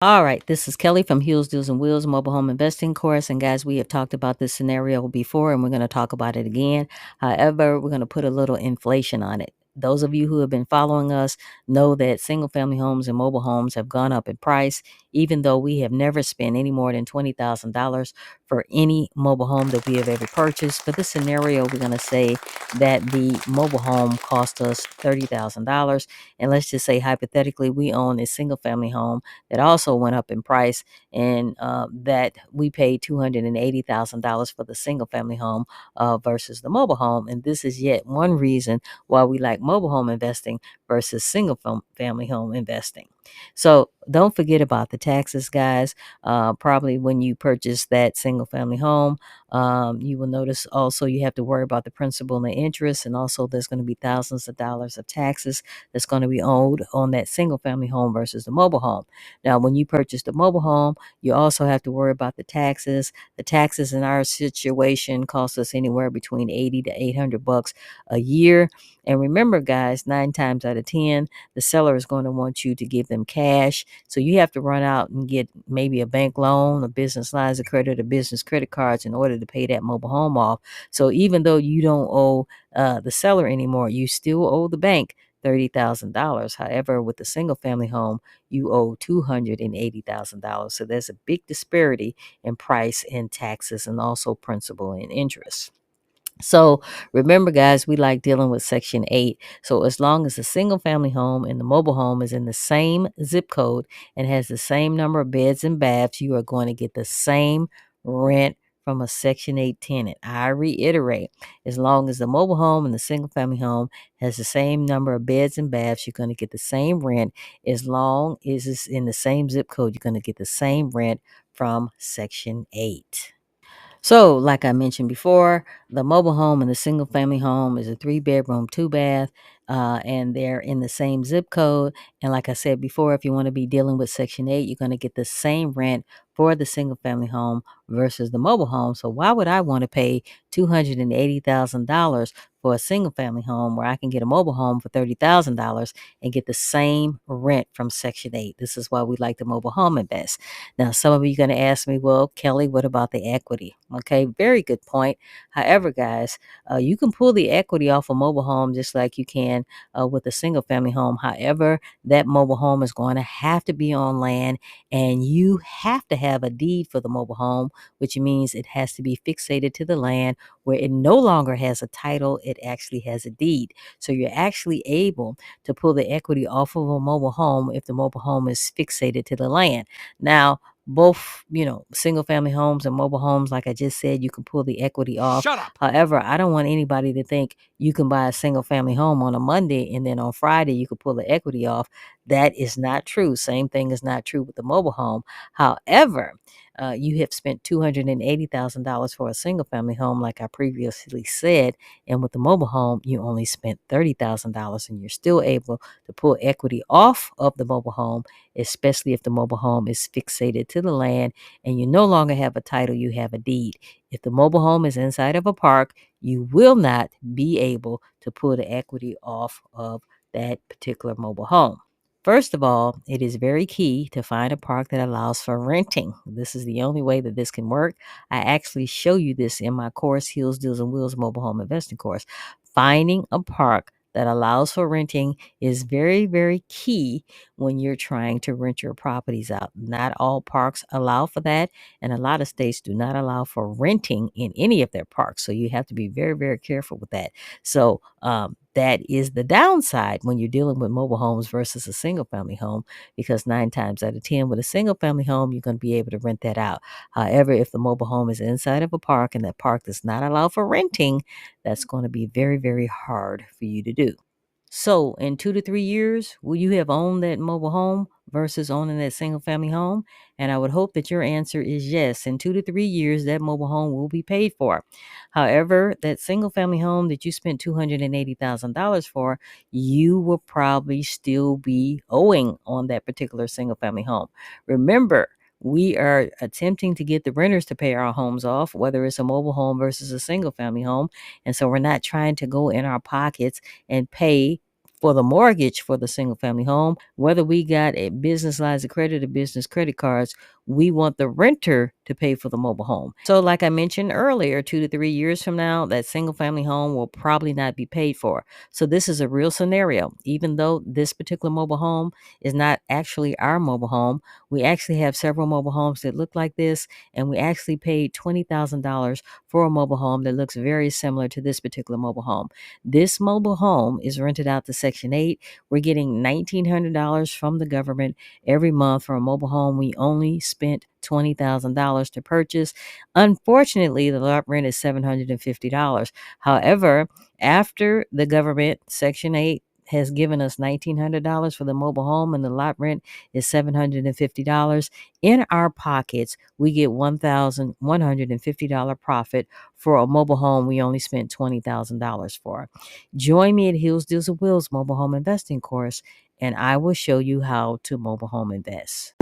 All right, this is Kelly from Heels, Deals, and Wheels Mobile Home Investing Course. And guys, we have talked about this scenario before and we're going to talk about it again. However, we're going to put a little inflation on it. Those of you who have been following us know that single family homes and mobile homes have gone up in price, even though we have never spent any more than $20,000 for any mobile home that we have ever purchased. For this scenario, we're going to say that the mobile home cost us $30,000. And let's just say hypothetically, we own a single family home that also went up in price, and that we paid $280,000 for the single family home versus the mobile home. And this is yet one reason why we like mobile home investing versus single family home investing. So don't forget about the taxes, guys. Probably when you purchase that single family home, you will notice also you have to worry about the principal and the interest, and also there's going to be thousands of dollars of taxes that's going to be owed on that single family home versus the mobile home. Now, when you purchase the mobile home, you also have to worry about the taxes. The taxes in our situation cost us anywhere between 80 to 800 bucks a year. And remember, guys, 9 times out of 10, the seller is going to want you to give them cash. So you have to run out and get maybe a bank loan, a business lines of credit, or business credit cards in order to pay that mobile home off. So even though you don't owe the seller anymore, you still owe the bank $30,000. However, with the single family home, you owe $280,000. So there's a big disparity in price and taxes and also principal and interest. So remember, guys, we like dealing with Section 8. So as long as the single family home and the mobile home is in the same zip code and has the same number of beds and baths, you are going to get the same rent from a Section 8 tenant. I reiterate, as long as the mobile home and the single family home has the same number of beds and baths, you're going to get the same rent. As long as it's in the same zip code, you're going to get the same rent from Section 8. So, like I mentioned before, the mobile home and the single family home is a 3 bedroom, 2 bath, and they're in the same zip code. And like I said before, if you want to be dealing with Section 8, you're going to get the same rent for the single family home versus the mobile home. So, why would I want to pay $280,000 for a single family home where I can get a mobile home for $30,000 and get the same rent from Section 8? This is why we like the mobile home invest. Now, some of you are going to ask me, well, Kelly, what about the equity? Okay, very good point. However, guys, you can pull the equity off a mobile home just like you can with a single family home. However, that mobile home is going to have to be on land, and you have to have a deed for the mobile home, which means it has to be fixated to the land where it no longer has a title, it actually has a deed. So you're actually able to pull the equity off of a mobile home if the mobile home is fixated to the land. Now, both, single family homes and mobile homes, like I just said, you can pull the equity off. Shut up. However, I don't want anybody to think you can buy a single family home on a Monday and then on Friday you can pull the equity off. That is not true. Same thing is not true with the mobile home. However, you have spent $280,000 for a single family home, like I previously said, and with the mobile home, you only spent $30,000, and you're still able to pull equity off of the mobile home, especially if the mobile home is fixated to the land and you no longer have a title, you have a deed. If the mobile home is inside of a park, you will not be able to pull the equity off of that particular mobile home. First of all, it is very key to find a park that allows for renting. This is the only way that this can work. I actually show you this in my course, Heels, Deals, and Wheels Mobile Home Investing course. Finding a park that allows for renting is very, very key when you're trying to rent your properties out. Not all parks allow for that, and a lot of states do not allow for renting in any of their parks. So you have to be very, very careful with that. So that is the downside when you're dealing with mobile homes versus a single family home, because 9 times out of 10 with a single family home, you're going to be able to rent that out. However, if the mobile home is inside of a park and that park does not allow for renting, that's going to be very, very hard for you to do. So, in 2 to 3 years, will you have owned that mobile home versus owning that single family home? And I would hope that your answer is yes. In 2 to 3 years, that mobile home will be paid for. However, that single family home that you spent $280,000 for, you will probably still be owing on that particular single family home. Remember, we are attempting to get the renters to pay our homes off, whether it's a mobile home versus a single family home. And so we're not trying to go in our pockets and pay for the mortgage for the single family home, whether we got a business lines of credit or business credit cards, we want the renter to pay for the mobile home. So like I mentioned earlier, 2 to 3 years from now, that single family home will probably not be paid for. So this is a real scenario. Even though this particular mobile home is not actually our mobile home, we actually have several mobile homes that look like this, and we actually paid $20,000 for a mobile home that looks very similar to this particular mobile home. This mobile home is rented out to Section 8. We're getting $1,900 from the government every month for a mobile home we only spent $20,000 to purchase. Unfortunately, the lot rent is $750. However, after the government, Section 8, has given us $1,900 for the mobile home and the lot rent is $750. In our pockets, we get $1,150 profit for a mobile home we only spent $20,000 for. Join me at Hills Deals and Wills mobile home investing course, and I will show you how to mobile home invest.